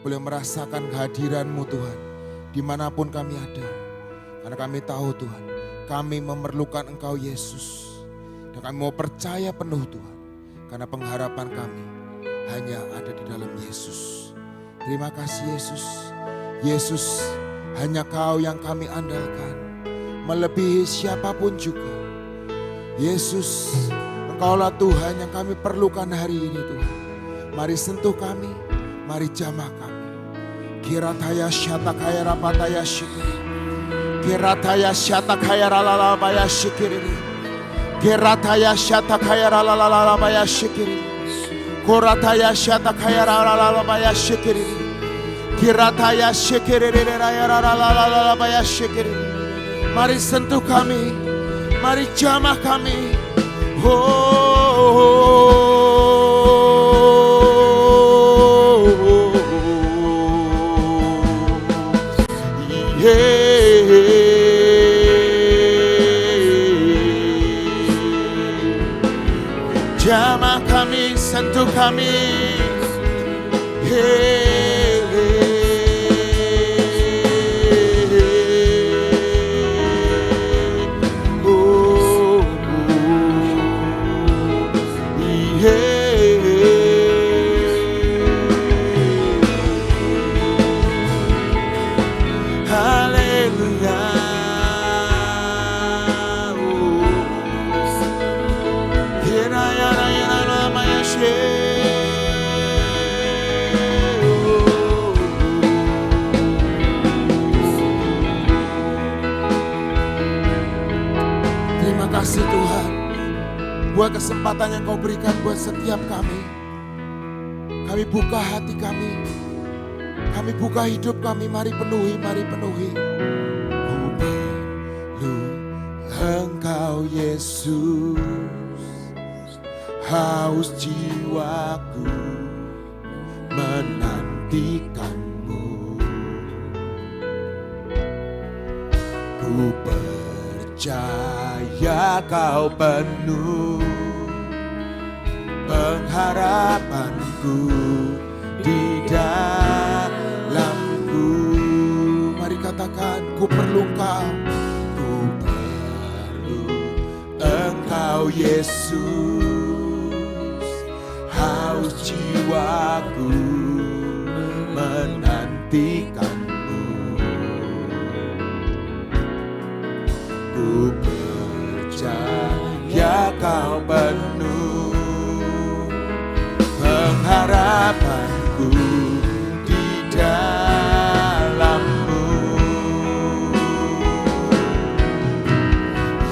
boleh merasakan kehadiran-Mu Tuhan, dimanapun kami ada. Karena kami tahu Tuhan, kami memerlukan Engkau Yesus. Dan kami mau percaya penuh Tuhan, karena pengharapan kami hanya ada di dalam Yesus. Terima kasih Yesus. Yesus, hanya Kau yang kami andalkan, melebihi siapapun juga. Yesus, Engkaulah Tuhan yang kami perlukan hari ini Tuhan. Mari sentuh kami, mari jamah kami. Kirataya syatakaya rapataya syikiri. Kirataya syatakaya ralalabaya syikiri. Kirataya syatakaya ralalabaya syikiri. Korataya syatakaya ralalabaya syikiri. Kirataya syikiri raya ralalabaya syikiri. Mari sentuh kami, mari jamah kami. Jamah kami, sentuh kami. Terima kasih Tuhan, buat kesempatan yang Kau berikan buat setiap kami. Kami buka hati kami buka hidup kami, mari penuhi, mari penuhi. Ku perlu Engkau Yesus, haus jiwaku menantikan-Mu. Ku percaya Kau penuh pengharapanku di dalamku. Mari katakan, ku perlu Engkau. Ku perlu Engkau Yesus, haus jiwaku menantikan-Mu. Ku percaya Kau penuh pengharapanku di dalam-Mu.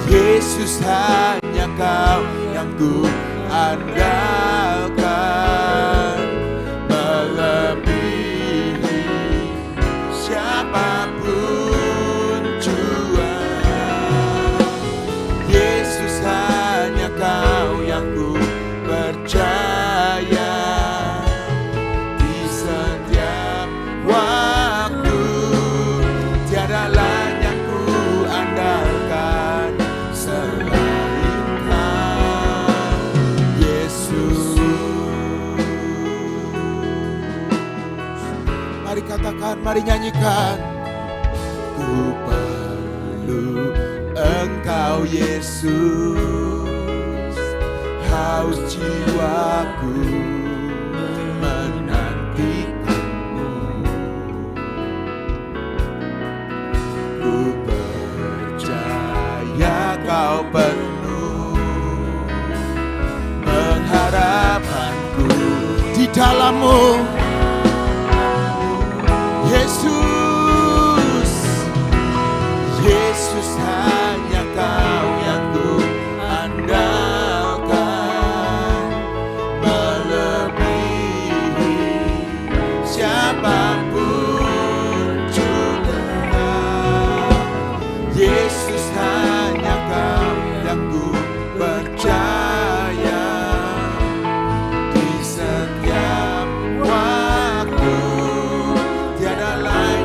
Yesus, hanya Kau yang ku andalkan, melebihi siapapun jua. Yesus, hanya Kau yang ku percaya di setiap waktu. Tiada lain yang ku andalkan selain Kau, Yesus. Mari katakan, mari nyanyikan. Ku perlu Engkau Yesus, haus jiwaku menantikan-Mu. Ku percaya Kau penuh pengharapanku di dalam-Mu. Yesus, Yesus, hanya Kau yang ku andalkan, melebihi siapapun juga. Yesus, hanya Kau yang ku percaya di setiap waktu. Tiada lain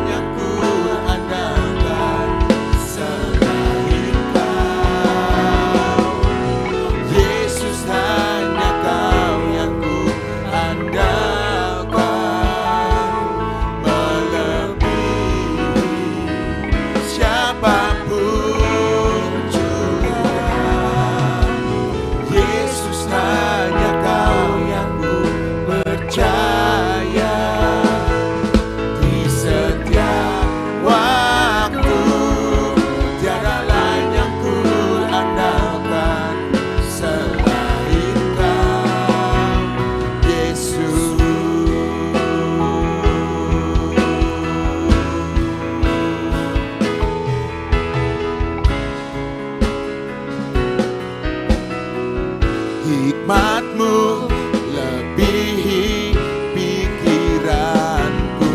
Hikmat-Mu lebihi pikiranku,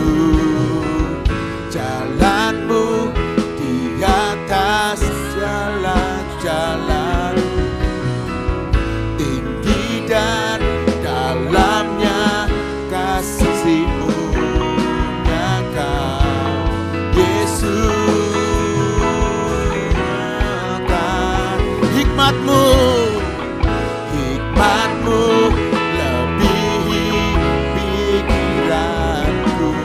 jalan-Mu di atas jalan-jalan, tinggi dan dalamnya kasih-Mu nyata. Yesus, hikmat-Mu lebihi pikiranku,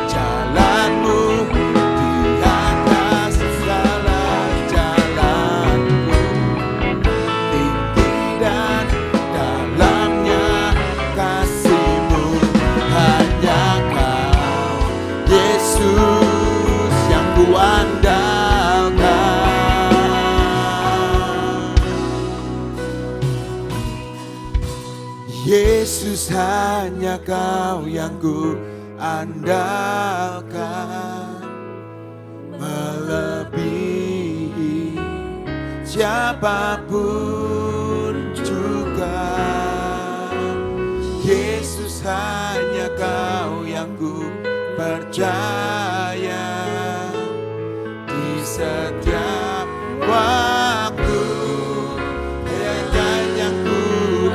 jalan-Mu di atas segala jalanku, tinggi dan dalamnya kasih-Mu, hanya Kau Yesus yang kuandalkan. Yesus, hanya Kau yang ku andalkan, melebihi siapapun juga. Yesus, hanya Kau yang ku percaya di setiap waktu. Tiada yang ku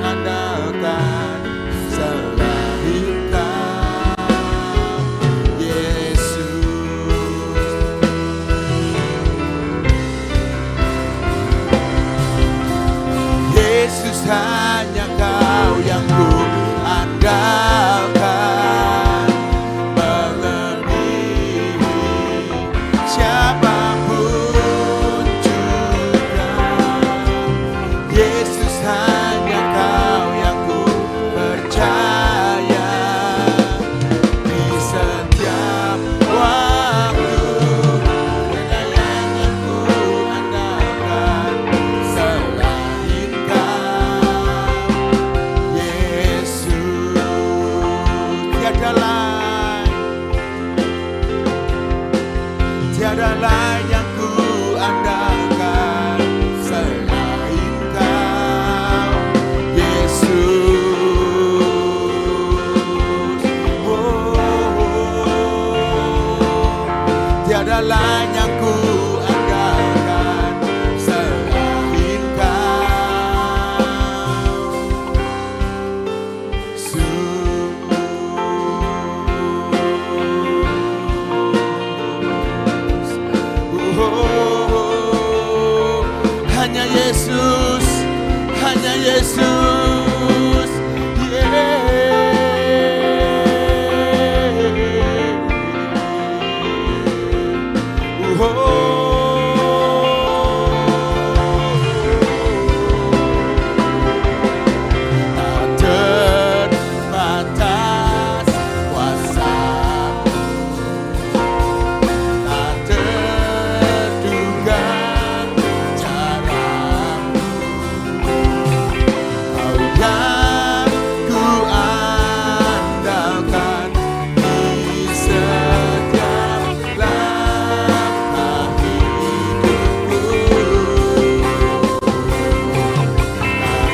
andalkan selain Kau, Yesus. Yesus, hanya Kau yang ku andalkan, melebihi siapapun juga. Yesus, hanya Kau yang ku percaya di setiap waktu. Tiada yang ku andalkan selain Kau, Yesus. Tiada lain yang ku andalkan selain Kau, Yesus. Tiada lain yang ku andalkan selain Kau, hanya Yesus, hanya Yesus, tak terbatas kuasa-Mu, tak terduga cara-Mu. Kau yang ku andalkan di setiap langkah hidupku, tak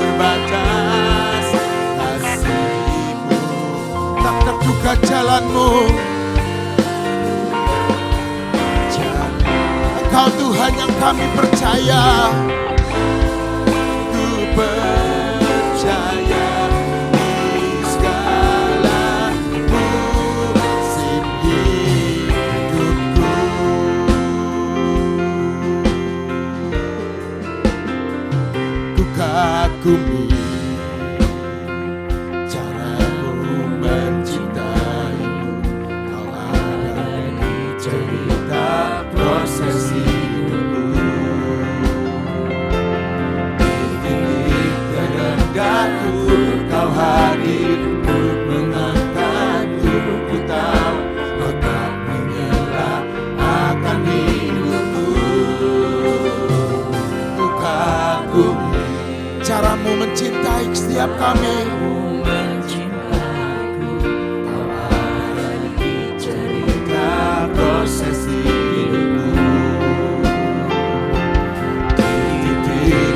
terbatas kasih-Mu, tak terduga jalan-Mu. Engkau Tuhan yang kami percaya, ku percaya di segala musim hidupku. Ku kagumi cara-Mu mencintaiku. Kau ada di cerita proses hidupku. Titik terendahku Kau hadir untuk mengangkatku. Ku tahu Kau tak menyerah akan hidupku. Ku kagumi cara-Mu mencintai setiap kami. Kau ada di cerita proses hidupku. Titik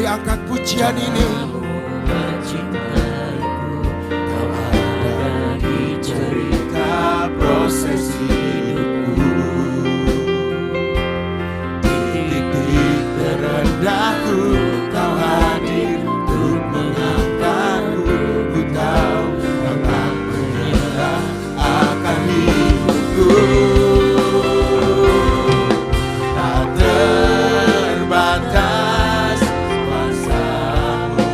Mari angkat pujian ini. Kau ada di cerita proses hidupku. Titik terendahku Kau hadir untuk mengangkatku. Ku tahu Kau tak menyerah akan hidupku. Tak terbatas kuasa-Mu,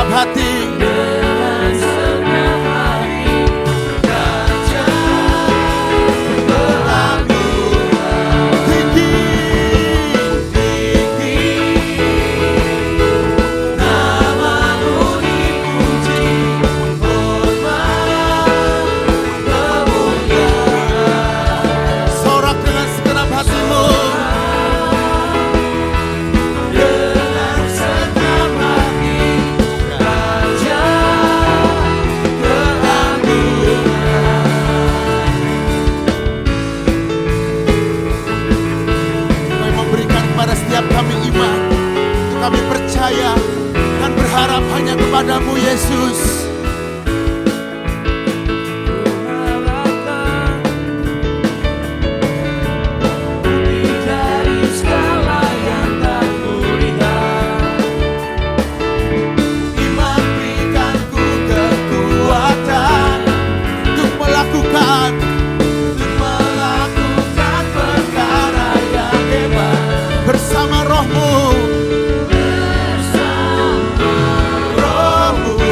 segenap hati. Dengan segenap hati raja berlabuhan Tinggi, namamu dipuji, hormat kemuliaan. sorak dengan segenap hatimu. Dengan segenap hati raja berlabuhan. Kami memberikan kepada setiap kami iman. Kami percaya dan berharap hanya kepadamu Yesus. Harapkan bukti dari segala yang tak kulihat. Iman berikanku kekuatan untuk melakukan Perkara yang hebat bersama rohmu. bersama Rohmu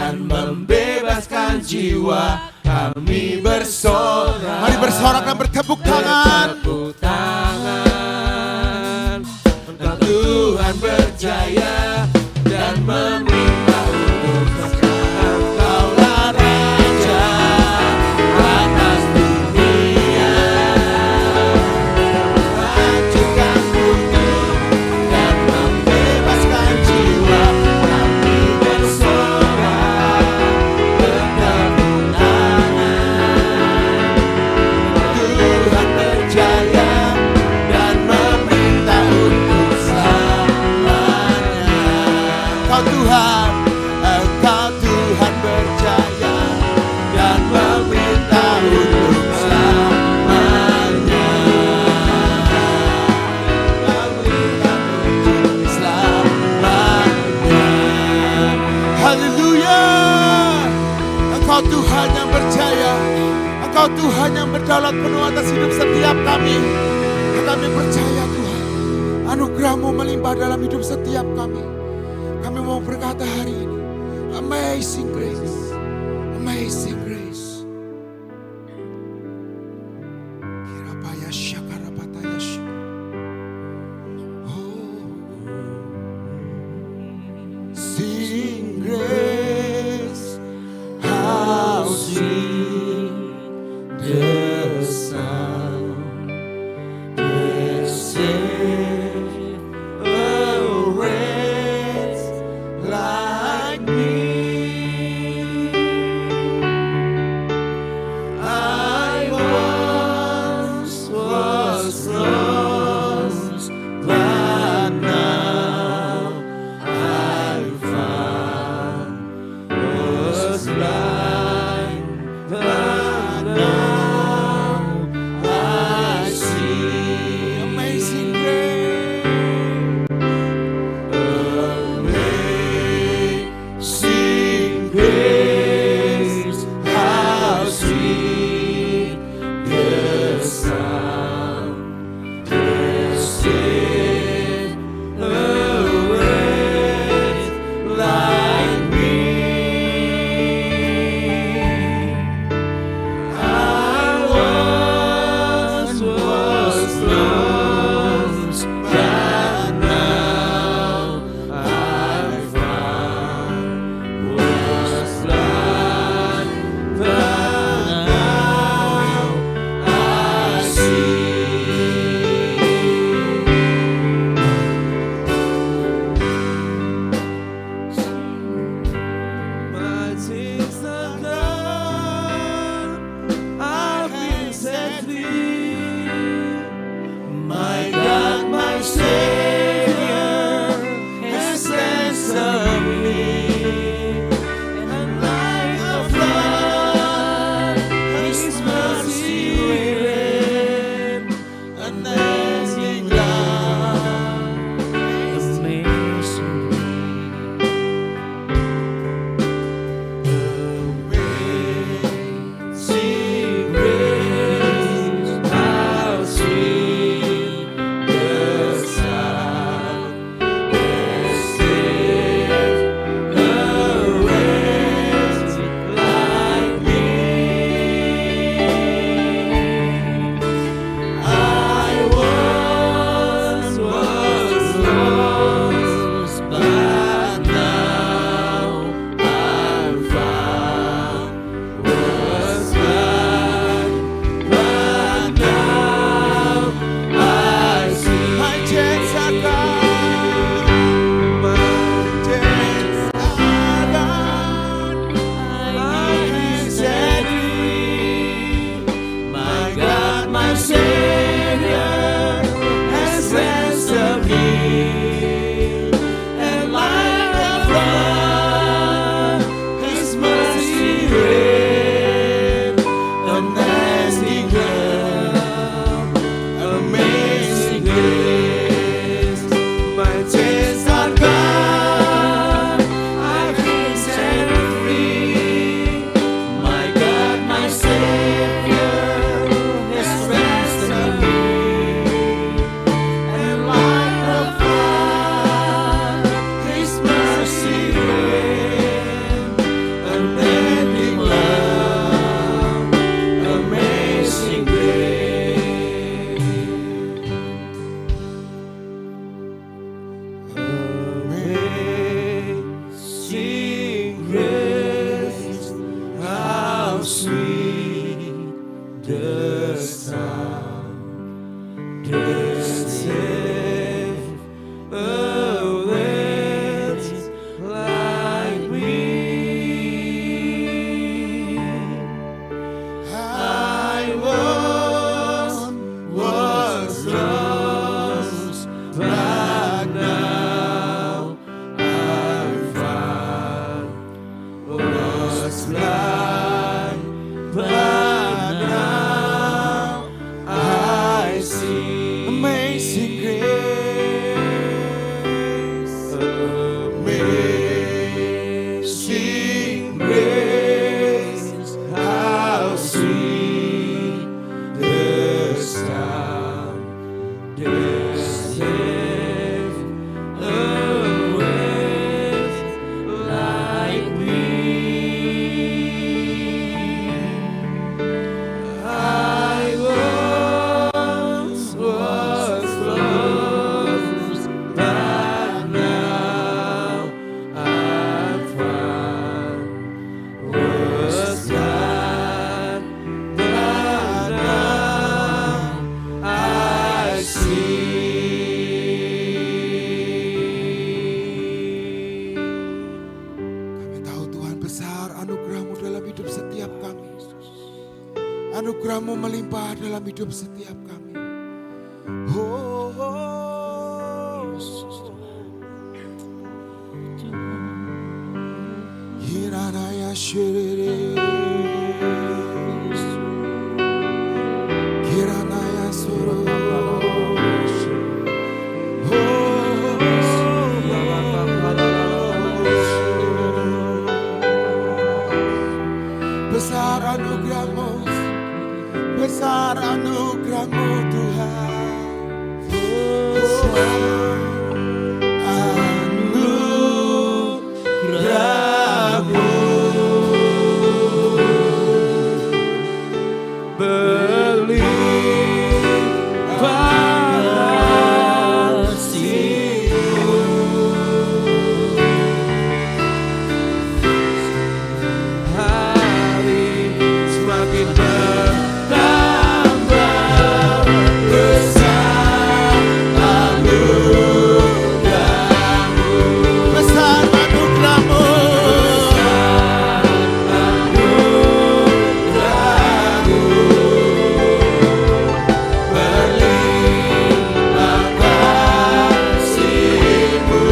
dan membebaskan jiwa. Kami bersorak, Mari bersorak dan bertepuk tangan. bertepuk tangan. Engkau Tuhan berjaya dan memerintah untuk sekarang. Engkaulah Raja atas dunia. Hancurkan kutub dan membebaskan jiwa. Kami bersorak, bertepuk tangan. Tuhan berjaya dan memerintah untuk selamanya. Engkau Tuhan berjaya dan memerintah untuk selamanya. Memerintah untuk selamanya. Haleluya. Engkau Tuhan yang berjaya. Engkau Tuhan yang berdaulat penuh atas hidup setiap kami. Dan kami percaya Tuhan, anugerah-Mu melimpah dalam hidup setiap kami. Kami mau berkata hari ini, Amazing Grace, Amazing Grace. Kirapaya syakarapataya syukur. Oh, sing grace, how sweet the sound that saved a wretch like me. I once was lost, but now I'm found. Was blind, but now the sound, the safe awaits like me. I was lost, but now I'm found. Was blind, but now I see. Amazing grace, amazing grace, how sweet the sound that saved a wretch like me. I once was lost, but now I'm found. Was blind, but now I see. Kami tahu Tuhan besar anugerah-Mu dalam hidup setiap kami. Anugerah-Mu melimpah dalam hidup setiap kami. Oh, Hiranaya shirere, Hiranaya soro. Besar anugerah-Mu, besar anugerah-Mu Tuhan. Anugerah-Mu berlimpah kasih-Mu. Hari semakin bertambah besar anugerah-Mu. Besar anugerah-Mu, Anugerah-Mu berlimpah kasih-Mu.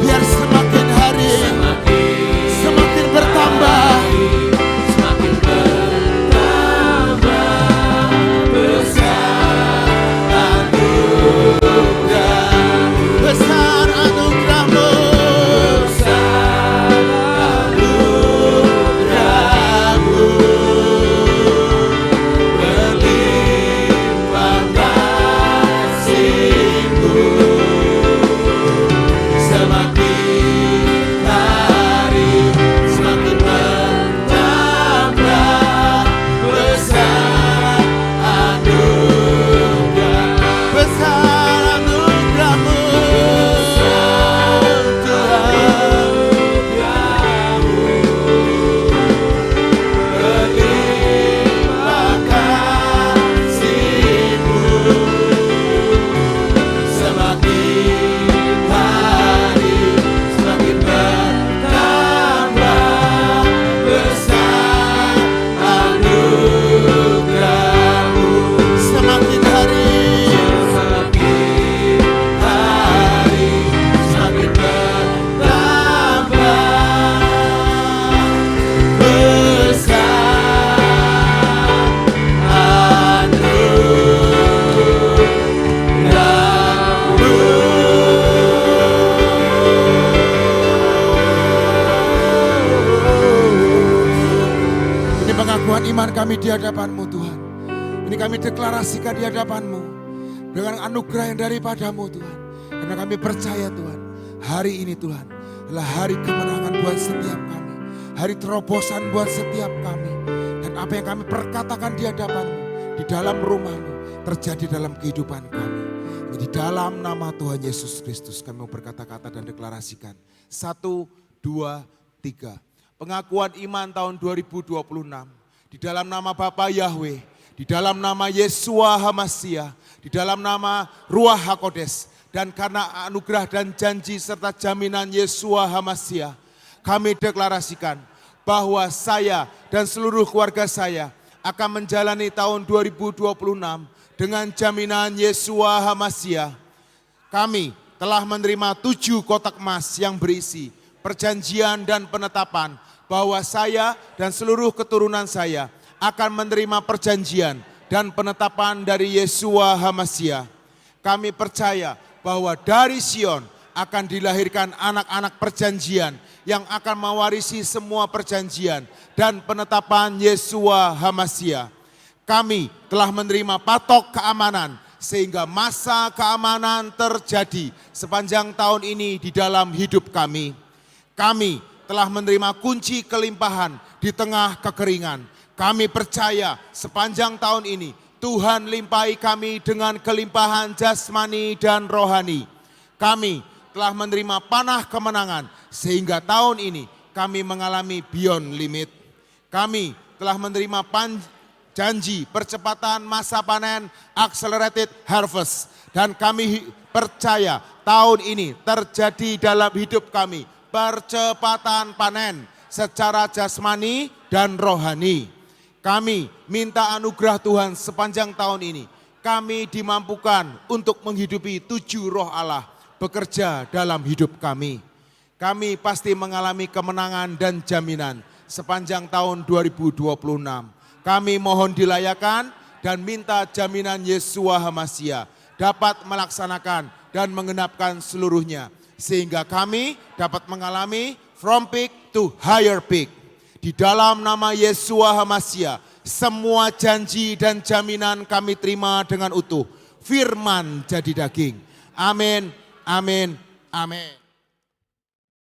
biar semakin hari semakin bertambah. Semakin bertambah besar anugerah-Mu. Besar anugerah-Mu, Besar anugerah-Mu berlimpah kasih-Mu. Semakin hari semakin bertambah besar anugerah. besar anugerah-Mu Berlimpah kasih-Mu. Semakin hari semakin bertambah besar anugerah-Mu. semakin hari Semakin hari semakin bertambah besar anugerah-Mu. Ini pengakuan iman kami di hadapan-Mu Tuhan. Ini kami deklarasikan di hadapan-Mu dengan anugerah yang daripada-Mu Tuhan. Karena kami percaya Tuhan, hari ini Tuhan adalah hari kemenangan buat setiap kami. Hari terobosan buat setiap kami. Dan apa yang kami perkatakan di hadapan-Mu, di dalam rumah-Mu, terjadi dalam kehidupan kami. Di dalam nama Tuhan Yesus Kristus kami mau berkata-kata dan deklarasikan. 1, 2, 3. Pengakuan iman tahun 2026. di dalam nama Bapa Yahweh, di dalam nama Yeshua HaMashiach, di dalam nama Ruach HaKodes, dan karena anugerah dan janji serta jaminan Yeshua HaMashiach, kami deklarasikan bahwa saya dan seluruh keluarga saya akan menjalani tahun 2026 dengan jaminan Yeshua HaMashiach. Kami telah menerima 7 kotak emas yang berisi perjanjian dan penetapan bahwa saya dan seluruh keturunan saya akan menerima perjanjian dan penetapan dari Yeshua HaMashiach. Kami percaya bahwa dari Sion akan dilahirkan anak-anak perjanjian yang akan mewarisi semua perjanjian dan penetapan Yeshua HaMashiach. Kami telah menerima patok keamanan sehingga masa keamanan terjadi sepanjang tahun ini di dalam hidup kami. Kami telah menerima kunci kelimpahan di tengah kekeringan. Kami percaya sepanjang tahun ini Tuhan limpahi kami dengan kelimpahan jasmani dan rohani. Kami telah menerima panah kemenangan sehingga tahun ini kami mengalami beyond limit. Kami telah menerima janji percepatan masa panen accelerated harvest, dan kami percaya tahun ini terjadi dalam hidup kami percepatan panen secara jasmani dan rohani. Kami minta anugerah Tuhan sepanjang tahun ini. Kami dimampukan untuk menghidupi 7 roh Allah bekerja dalam hidup kami. Kami pasti mengalami kemenangan dan jaminan sepanjang tahun 2026. Kami mohon dilayakan dan minta jaminan Yeshua HaMashiach dapat melaksanakan dan menggenapkan seluruhnya, sehingga kami dapat mengalami from peak to higher peak. Di dalam nama Yeshua HaMashiach, semua janji dan jaminan kami terima dengan utuh. Firman jadi daging. Amin, amin, amin.